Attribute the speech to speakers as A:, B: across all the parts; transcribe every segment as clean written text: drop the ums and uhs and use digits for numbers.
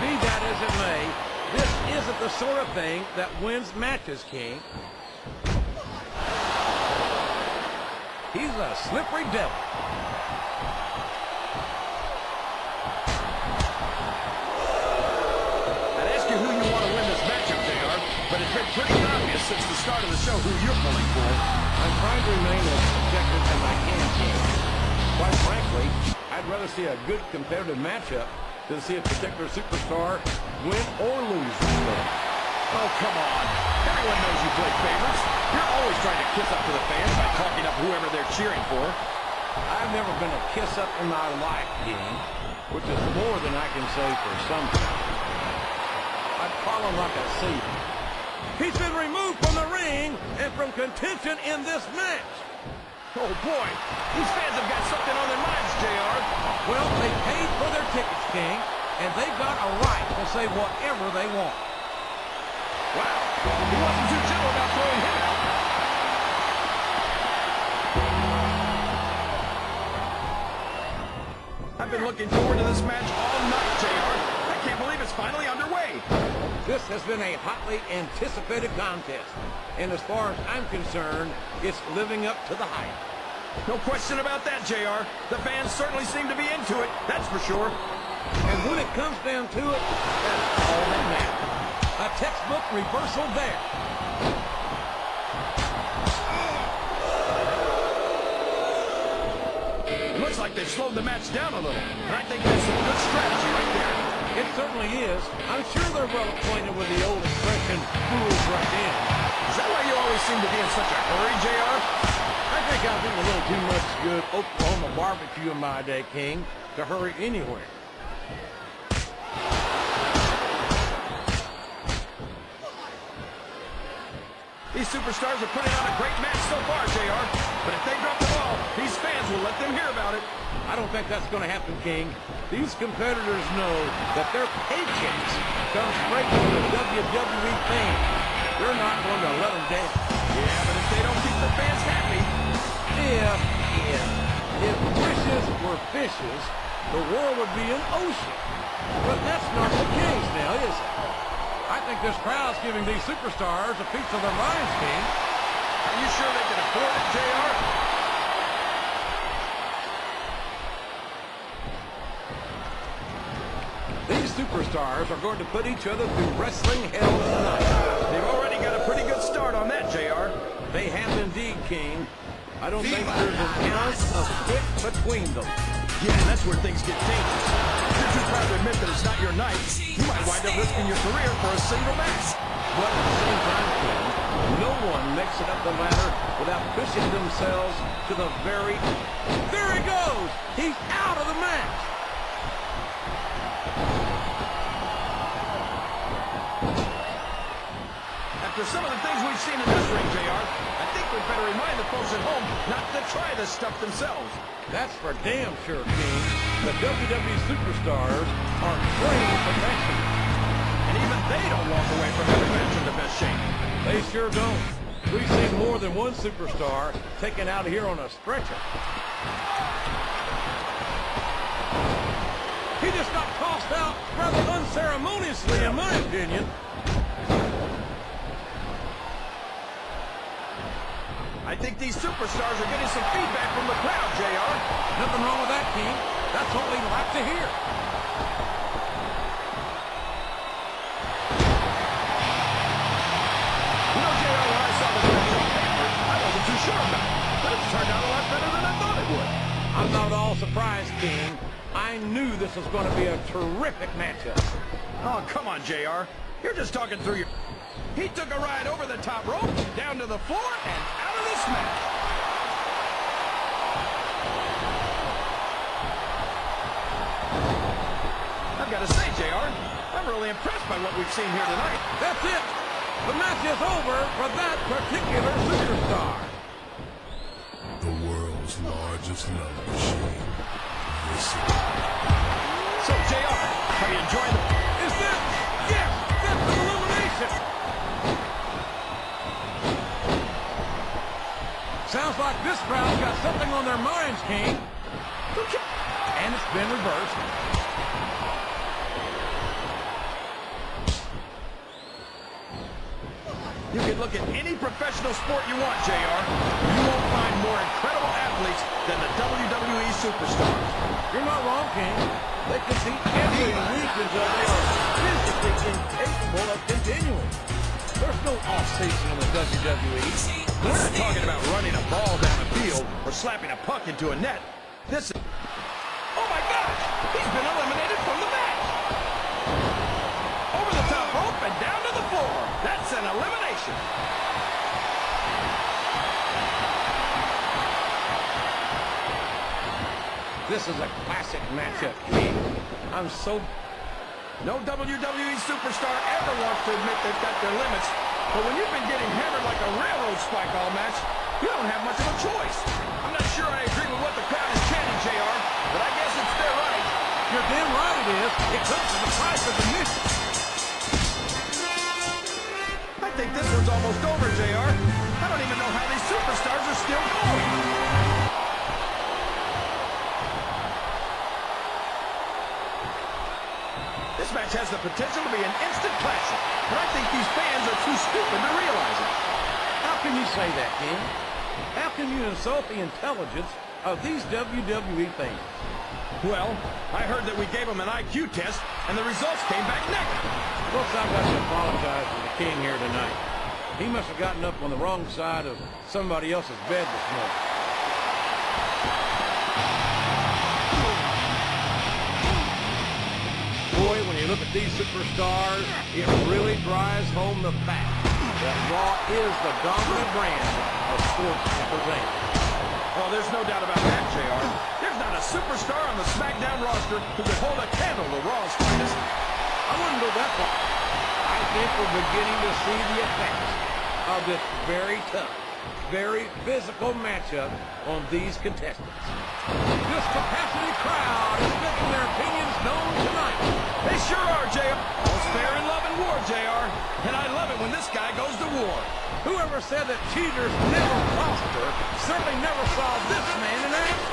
A: Be that as it may, this isn't the sort of thing that wins matches, King. He's a slippery devil.
B: I'd ask you who you want to win this matchup, JR, but it's been pretty obvious since the start of the show who you're pulling for.
A: I'm trying to remain as objective as I can, King. Quite frankly, I'd rather see a good competitive matchup than see a particular superstar win or lose.
B: Oh, come on. Everyone knows you play favorites. You're always trying to kiss up to the fans by talking up whoever they're cheering for.
A: I've never been a kiss-up in my life, King, which is more than I can say for some people. I'd call him like a seed. He's been removed from the ring and from contention in this match.
B: Oh, boy. These fans have got something on their minds, JR.
A: Well, they paid for their tickets, King, and they've got a right to say whatever they want.
B: Wow. He wasn't too gentle about throwing him out. I've been looking forward to this match all night, JR. I can't believe it's finally underway.
A: This has been a hotly anticipated contest, and as far as I'm concerned, it's living up to the hype.
B: No question about that, JR. The fans certainly seem to be into it, that's for sure.
A: And when it comes down to it, that's all that matters. A textbook reversal there.
B: It looks like they've slowed the match down a little, and I think that's some good strategy right there.
A: It certainly is. I'm sure they're well acquainted with the old expression, fools right in.
B: Is that why you always seem to be in such a hurry, JR?
A: I think I've eaten a little too much good Oklahoma barbecue in my day, King, to hurry anywhere.
B: These superstars are putting on a great match so far, JR. But if they drop the ball, these fans will let them hear about it.
A: I don't think that's going to happen, King. These competitors know that their paychecks come straight from the WWE fans. They're not going to let them down.
B: Yeah, but if they don't keep the fans happy...
A: If wishes were fishes, the world would be an ocean. But that's not the case now, is it? I think this crowd's giving these superstars a piece of their minds, King.
B: Are you sure they can afford it, JR?
A: These superstars are going to put each other through wrestling hell tonight.
B: They've already got a pretty good start on that, JR.
A: They have indeed, King. I don't think there's an ounce of fit between them.
B: Yeah, that's where things get dangerous. If you're too proud to admit that it's not your night, you might wind up risking your career for a single match.
A: But at the same time, King, no one makes it up the ladder without pushing themselves to the very... There he goes! He's out of the match!
B: After some of the things we've seen in this ring, JR, I think we'd better remind the folks at home not to try this stuff themselves.
A: That's for damn sure, King. The WWE superstars are trained professionals.
B: And even they don't walk away from every match in the best shape.
A: They sure don't. We've seen more than one superstar taken out here on a stretcher. He just got tossed out rather unceremoniously, in my opinion.
B: I think these superstars are getting some feedback from the crowd, JR.
A: Nothing wrong with that, King. That's what we like to hear.
B: You know, JR, when I saw this match on paper, I wasn't too sure about it. But it's turned out a lot better than I thought it would.
A: I'm not at all surprised, King. I knew this was going to be a terrific matchup.
B: Oh, come on, JR. You're just talking through your... He took a ride over the top rope, down to the floor, and out of this match. I've got to say, JR, I'm really impressed by what we've seen here tonight.
A: That's it. The match is over for that particular superstar.
C: The world's largest love machine. This is...
B: So, JR, have you enjoyed the...
A: Is this? Yes, that's an elimination. Sounds like this crowd's got something on their minds, King. And it's been reversed.
B: You can look at any professional sport you want, JR. You won't find more incredible athletes than the WWE superstars.
A: You're not wrong, King. They compete every week until they are physically incapable of continuing. There's no off-season in the WWE.
B: We're not talking about running a ball down the field or slapping a puck into a net. This is... Oh my gosh! He's been eliminated from the match! Over the top rope and down to the floor. That's an elimination.
A: This is a classic matchup, King. I'm so...
B: No WWE superstar ever wants to admit they've got their limits, but when you've been getting hammered like a railroad spike all match, you don't have much of a choice. I'm not sure I agree with what the crowd is chanting, JR, but I guess it's their right.
A: You're damn right it is. It comes at the price of admission.
B: I think this one's almost over, JR. I don't even know how these superstars are still going. This match has the potential to be an instant classic, but I think these fans are too stupid to realize it.
A: How can you say that, King? How can you insult the intelligence of these WWE fans?
B: Well, I heard that we gave them an IQ test, and the results came back negative.
A: Folks, I've got to apologize to the King here tonight. He must have gotten up on the wrong side of somebody else's bed this morning. Boy, when you look at these superstars, it really drives home the fact that Raw is the dominant brand of sports entertainment.
B: Oh, there's no doubt about that, JR. There's not a superstar on the SmackDown roster who could hold a candle to Raw's finest.
A: I wouldn't go that far. I think we're beginning to see the effects of this very tough, very physical matchup on these contestants. This capacity crowd is making their opinions known tonight.
B: They sure are, JR. All's fair in love and war, JR. And I love it when this guy goes to war.
A: Whoever said that cheaters never prosper certainly never saw this man in action.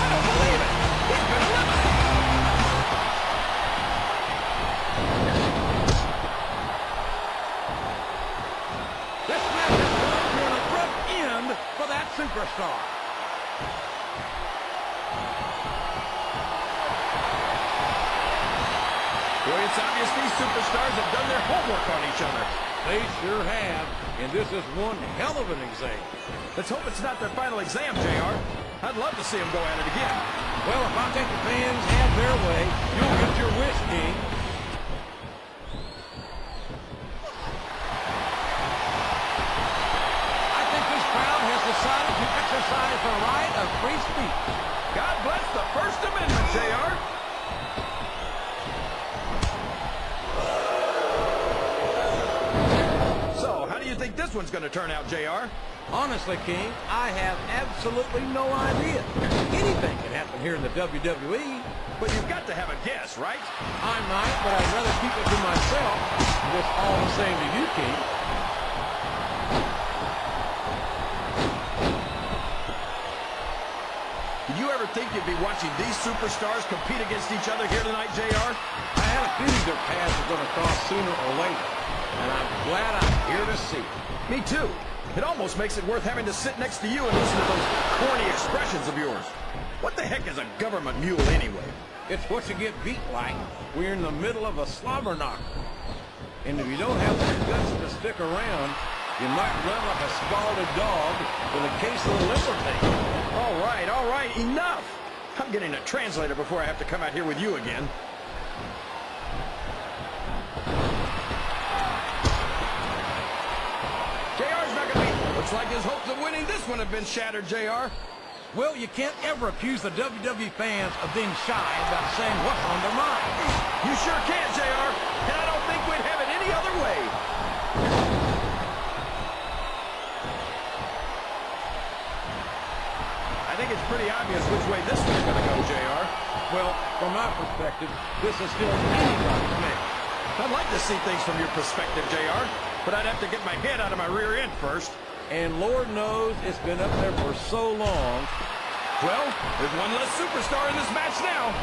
B: I don't believe it. He's been eliminated.
A: This match has come to an abrupt end for that superstar.
B: Boy, it's obvious these superstars have done their homework on each other.
A: They sure have, and this is one hell of an exam.
B: Let's hope it's not their final exam, JR. I'd love to see them go at it again.
A: Well, if I think the fans have their way, you'll get your wish, King. I think this crowd has decided to exercise the right of free speech.
B: God bless the First Amendment, JR. So, how do you think this one's going to turn out, JR?
A: Honestly, King, I have absolutely no idea. Anything can happen here in the WWE.
B: But you've got to have a guess, right?
A: I might, but I'd rather keep it to myself. It's all the same to you, King.
B: Did you ever think you'd be watching these superstars compete against each other here tonight, JR?
A: I had a feeling their paths were going to cross sooner or later, and I'm glad I'm here to see it.
B: Me too. It almost makes it worth having to sit next to you and listen to those corny expressions of yours. What the heck is a government mule anyway?
A: It's what you get beat like. We're in the middle of a slobber knocker. And if you don't have the guts to stick around, you might run like a scalded dog with a case of the liver tape.
B: All right, enough! I'm getting a translator before I have to come out here with you again. JR's not gonna be... Looks like his hopes of winning this one have been shattered, JR.
A: Well, you can't ever accuse the WWE fans of being shy about saying what's on their mind.
B: You sure can, JR, and I don't think we'd have it any other way. I think it's pretty obvious which way this one's going to go, JR.
A: Well, from my perspective, this is still anybody's match.
B: I'd like to see things from your perspective, JR, but I'd have to get my head out of my rear end first.
A: And Lord knows it's been up there for so long.
B: Well, there's one less superstar in this match now.